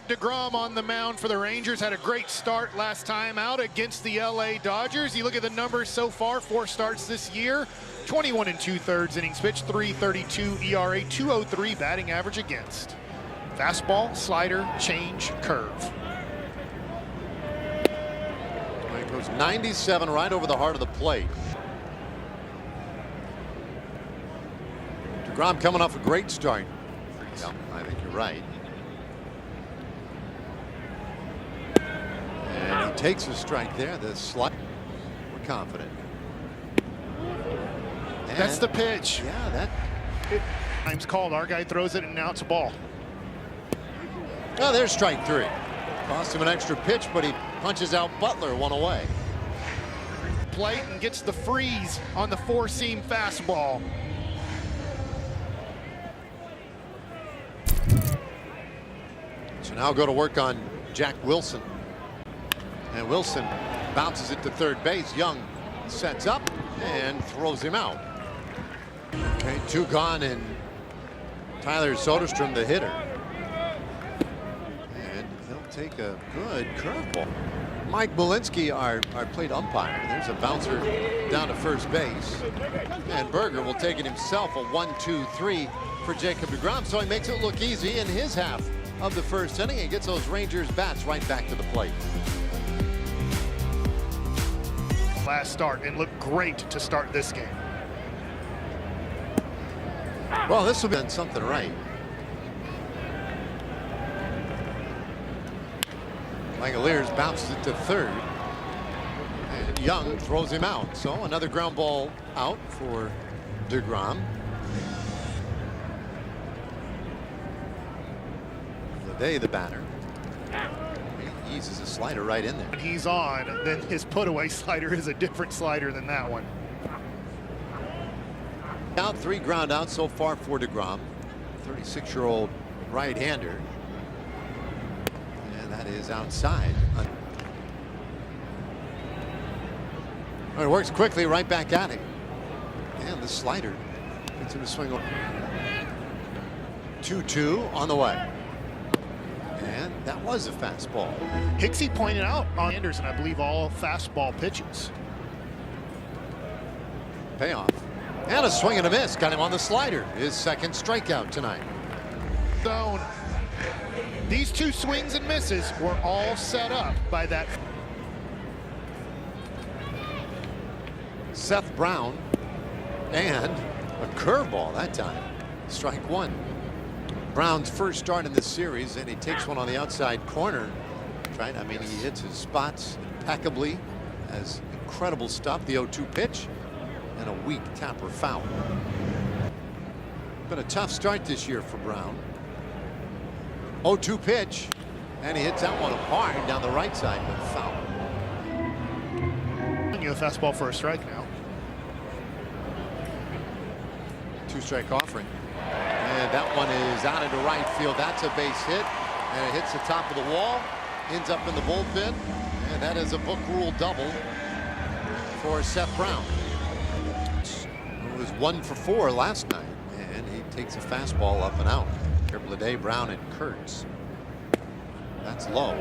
Jacob deGrom on the mound for the Rangers. Had a great start last time out against the LA Dodgers. You look at the numbers so far, 4 starts this year. 21 2/3 innings pitched, 3.32 ERA, 2.03 batting average against. Fastball, slider, change, curve. It goes 97 right over the heart of the plate. deGrom coming off a great start. Yeah, I think you're right. And he takes a strike there. The slide. We're confident. And that's the pitch. Yeah, that. Time's called. Our guy throws it, and now it's a ball. Oh, there's strike 3. Cost him an extra pitch, but he punches out Butler, 1 away. Plate and gets the freeze on the 4-seam fastball. So now go to work on Jack Wilson. And Wilson bounces it to third base. Young sets up and throws him out. Okay, 2 gone, and Tyler Soderstrom, the hitter. And he'll take a good curveball. Mike Malinsky, our plate umpire. There's a bouncer down to first base. And Berger will take it himself, a 1-2-3 for Jacob deGrom. So he makes it look easy in his half of the first inning and gets those Rangers bats right back to the plate. Last start and looked great to start this game. Well, this will be done something right. Langoliers bounces it to third. And Young throws him out. So another ground ball out for deGrom. Leday, the batter. He eases a slider right in there. When he's on, then his put-away slider is a different slider than that one. Out 3 ground outs so far for deGrom. 36-year-old right-hander. And that is outside. Well, it works quickly right back at him. And the slider gets him to swing over. 2-2 on the way. And that was a fastball. Hicksey pointed out on Anderson, I believe, all fastball pitches. Payoff. And a swing and a miss. Got him on the slider. His second strikeout tonight. Zone. These 2 swings and misses were all set up by that. Seth Brown. And a curveball that time. Strike 1. Brown's first start in this series, and he takes one on the outside corner. Right? I mean, he hits his spots impeccably. Has incredible stuff. The 0-2 pitch. And a weak tapper foul. Been a tough start this year for Brown. 0-2 pitch, and he hits that one hard down the right side, but foul. You a fastball for a strike now. 2-strike offering, and that one is out into right field. That's a base hit, and it hits the top of the wall, ends up in the bullpen, and that is a book rule double for Seth Brown. It was 1 for 4 last night, and he takes a fastball up and out. Leday, Brown, and Kurtz. That's low.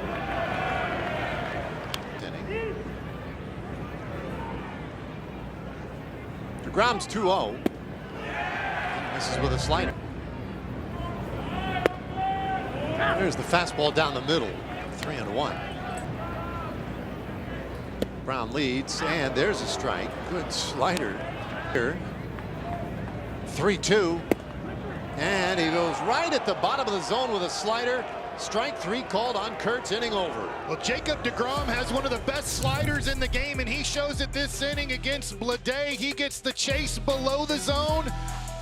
deGrom's 2-0. This is with a slider. There's the fastball down the middle. 3-1. Brown leads, and there's a strike. Good slider here. 3-2. And he goes right at the bottom of the zone with a slider. Strike 3 called on Kurtz, inning over. Well, Jacob deGrom has one of the best sliders in the game, and he shows it this inning against Leday. He gets the chase below the zone,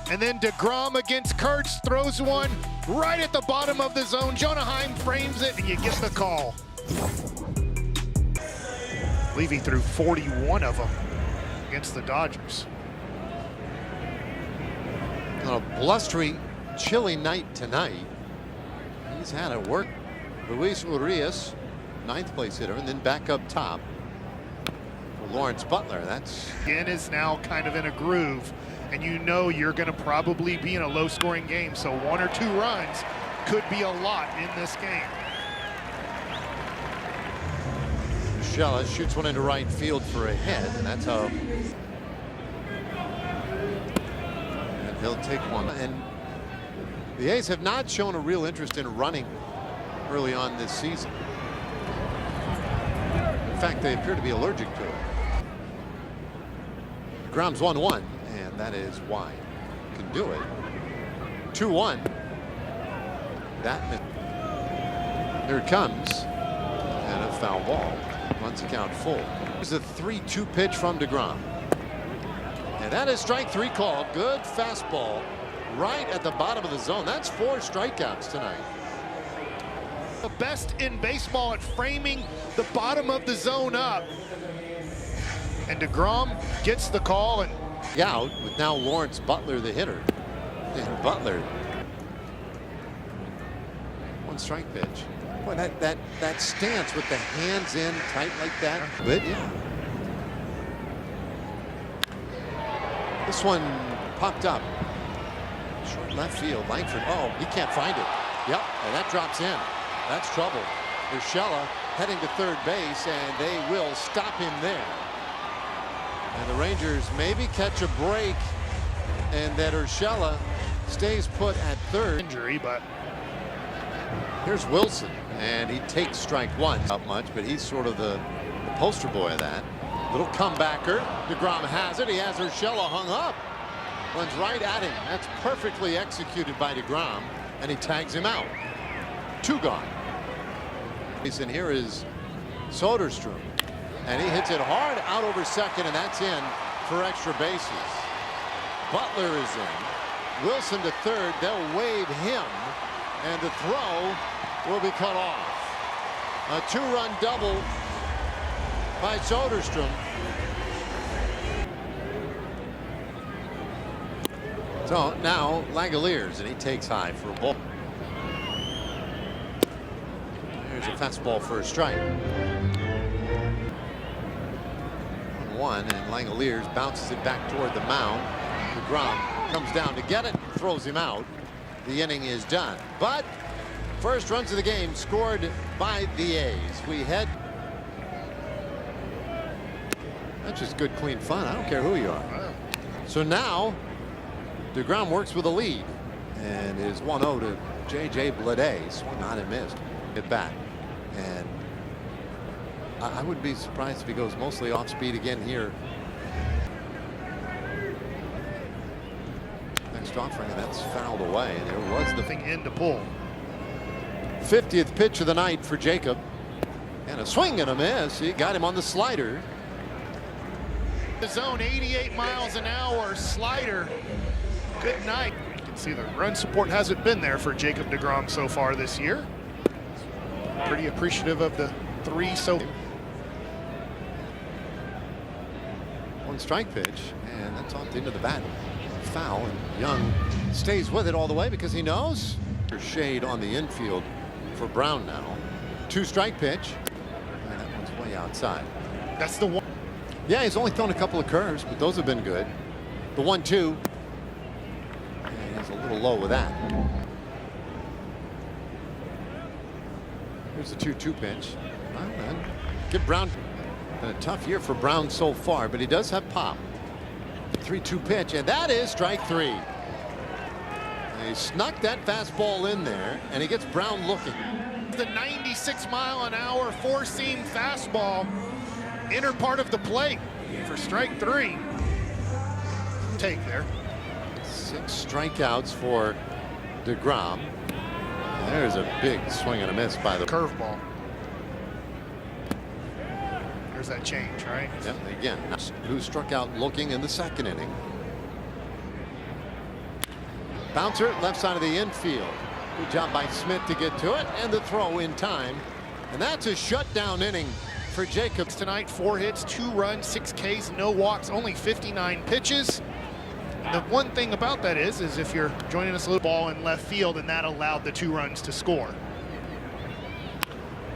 and then deGrom against Kurtz throws one right at the bottom of the zone. Jonah Heim frames it, and you get the call. I believe he threw 41 of them against the Dodgers. On a blustery, chilly night tonight. He's had it work. Luis Urias, 9th place hitter, and then back up top for Lawrence Butler. That's Again is now kind of in a groove, and you know you're going to probably be in a low-scoring game, so 1 or 2 runs could be a lot in this game. Urshela shoots one into right field for a hit, and that's how. And he'll take one. And the A's have not shown a real interest in running early on this season. In fact, they appear to be allergic to it. deGrom's 1-1, and that is wide. Can do it. 2-1. Here it comes, and a foul ball. Runs the count full. Here's a 3-2 pitch from deGrom, and that is strike 3 called. Good fastball, right at the bottom of the zone. That's 4 strikeouts tonight. The best in baseball at framing the bottom of the zone up, and deGrom gets the call and out with now Lawrence Butler, the hitter. And Butler. 1 strike pitch. Boy, that stance with the hands in tight like that. But yeah. This one popped up. Short left field. Langford. Oh, he can't find it. Yep, and that drops in. That's trouble. Urshela heading to third base, and they will stop him there. And the Rangers maybe catch a break, and that Urshela stays put at third. Injury, but here's Wilson, and he takes strike 1. Not much, but he's sort of the poster boy of that. Little comebacker. deGrom has it. He has Urshela hung up. Runs right at him. That's perfectly executed by deGrom, and he tags him out. 2 gone. And here is Soderstrom, and he hits it hard out over second, and that's in for extra bases. Butler is in. Wilson to third. They'll wave him, and the throw will be cut off. A 2-run double by Soderstrom. So now Langoliers, and he takes high for a ball. Here's a fastball for a strike. 1-1, and Langoliers bounces it back toward the mound. deGrom comes down to get it, throws him out. The inning is done. But first runs of the game scored by the A's. We head. That's just good, clean fun. I don't care who you are. So now deGrom works with a lead, and is 1-0 to J.J. Bleday. Swung on and missed. Hit back, and I wouldn't be surprised if he goes mostly off speed again here. Next offering, and that's fouled away. And there was the thing in to pull. 50th pitch of the night for Jacob, and a swing and a miss. He got him on the slider. The zone, 88 miles an hour slider. Good night. You can see the run support hasn't been there for Jacob deGrom so far this year. Pretty appreciative of the 3 so. 1 strike pitch, and that's off the end of the bat. Foul, and Young stays with it all the way because he knows. Shade on the infield for Brown now. 2 strike pitch, and that one's way outside. That's the one. Yeah, he's only thrown a couple of curves, but those have been good. The 1-2. And he's a little low with that. Here's the 2-2 pitch. Well, then, get Brown. Been a tough year for Brown so far, but he does have pop. 3-2 pitch, and that is strike 3. And he snuck that fastball in there, and he gets Brown looking. The 96-mile-an-hour 4-seam fastball, inner part of the plate for strike 3. Take there. 6 strikeouts for deGrom. There's a big swing and a miss by the curveball. There's that change, right? Yep, again, who struck out looking in the 2nd inning. Bouncer, left side of the infield. Good job by Smith to get to it, and the throw in time. And that's a shutdown inning for Jacobs tonight. 4 hits, 2 runs, 6 Ks, no walks, only 59 pitches. The one thing about that is if you're joining us a little ball in left field, and that allowed the 2 runs to score.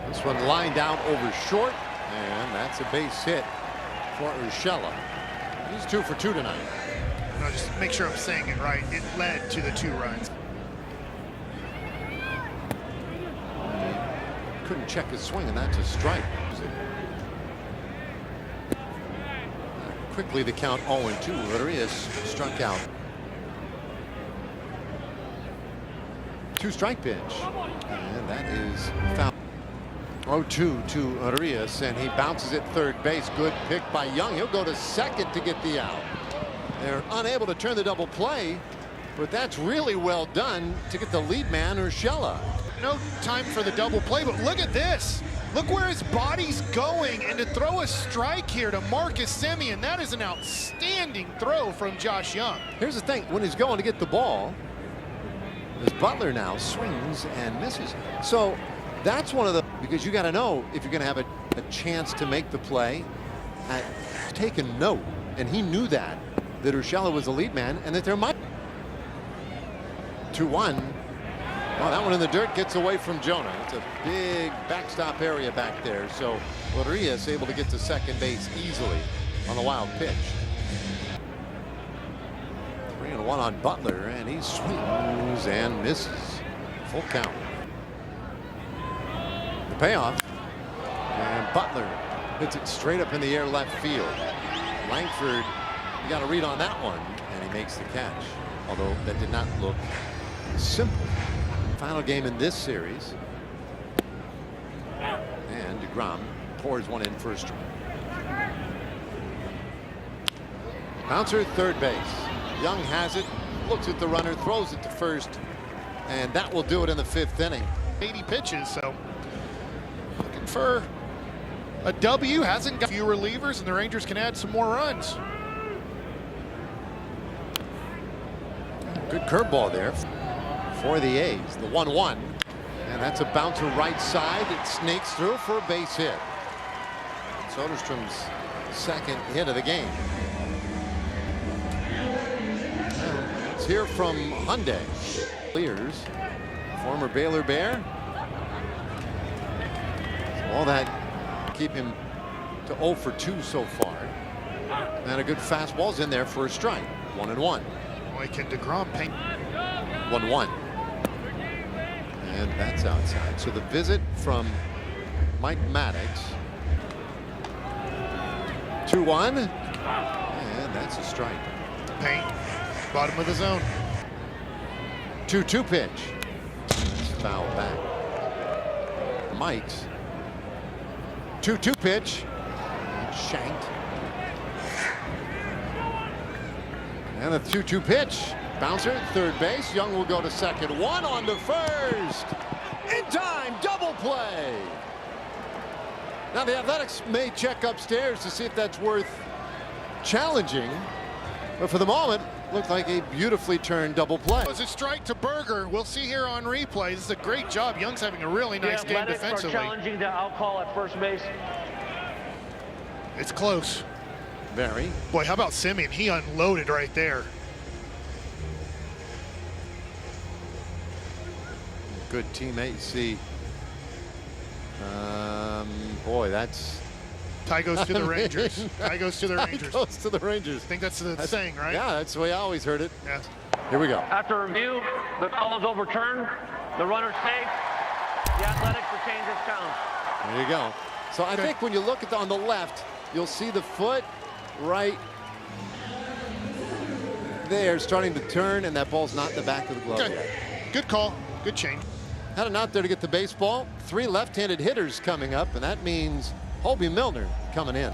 This one lined out over short, and that's a base hit for Urshela. He's 2 for 2 tonight. No, just make sure I'm saying it right. It led to the 2 runs. Couldn't check his swing, and that's a strike. quickly the count 0-2. Rodriguez struck out. 2-strike pitch. And that is foul. 0-2 to Rodriguez, and he bounces it third base. Good pick by Young. He'll go to second to get the out. They're unable to turn the double play, but that's really well done to get the lead man, Urshela. No time for the double play, but look at this. Look where his body's going, and to throw a strike here to Marcus Semien, that is an outstanding throw from Josh Young. Here's the thing, when he's going to get the ball, this Butler now swings and misses. So that's one of the, because you got to know if you're going to have a chance to make the play. Take a note, and he knew that Urshela was the lead man, and that there might 2-1. Well, that one in the dirt gets away from Jonah. It's a big backstop area back there. So Rodriguez able to get to second base easily on the wild pitch. 3-1 on Butler, and he swings and misses. Full count. The payoff, and Butler hits it straight up in the air left field. Langford, you got to read on that one, and he makes the catch. Although that did not look simple. Final game in this series, and deGrom pours one in for a strike. Bouncer third base. Young has it, looks at the runner, throws it to first, and that will do it in the fifth inning. 80 pitches, so looking for a W. Hasn't got a few relievers, and the Rangers can add some more runs. Good curveball there for the A's. The 1-1, and that's a bouncer right side. It snakes through for a base hit. Soderstrom's second hit of the game. Let's hear from Hyundai. Clears, former Baylor Bear. All that keep him to 0 for 2 so far. And a good fastball's in there for a strike. 1-1. Boy, can deGrom paint. 1-1. And that's outside. So the visit from Mike Maddox. 2-1. And that's a strike. Paint. Bottom of the zone. 2-2 pitch. That's foul back. Mike's 2-2 pitch. Shanked. And the 2-2 pitch. Bouncer, third base. Young will go to second. One on to first. In time, double play. Now the Athletics may check upstairs to see if that's worth challenging. But for the moment, looked like a beautifully turned double play. It was a strike to Berger. We'll see here on replay. This is a great job. Young's having a really nice game defensively. Are challenging the out call at first base. It's close. Very. Boy, how about Semien? He unloaded right there. Good teammate. See, boy, that's. Tie goes to the Rangers. Tie goes to the Rangers. Tie goes to the Rangers. I think that's the saying, right? Yeah, that's the way I always heard it. Yeah. Here we go. After review, the call is overturned. The runner's safe. The Athletics retain this count. There you go. So I think when you look at on the left, you'll see the foot right there starting to turn, and that ball's not in the back of the glove yet. Good call. Good change. Had it out there to get the baseball. 3 left-handed hitters coming up, and that means Hobie Milner coming in.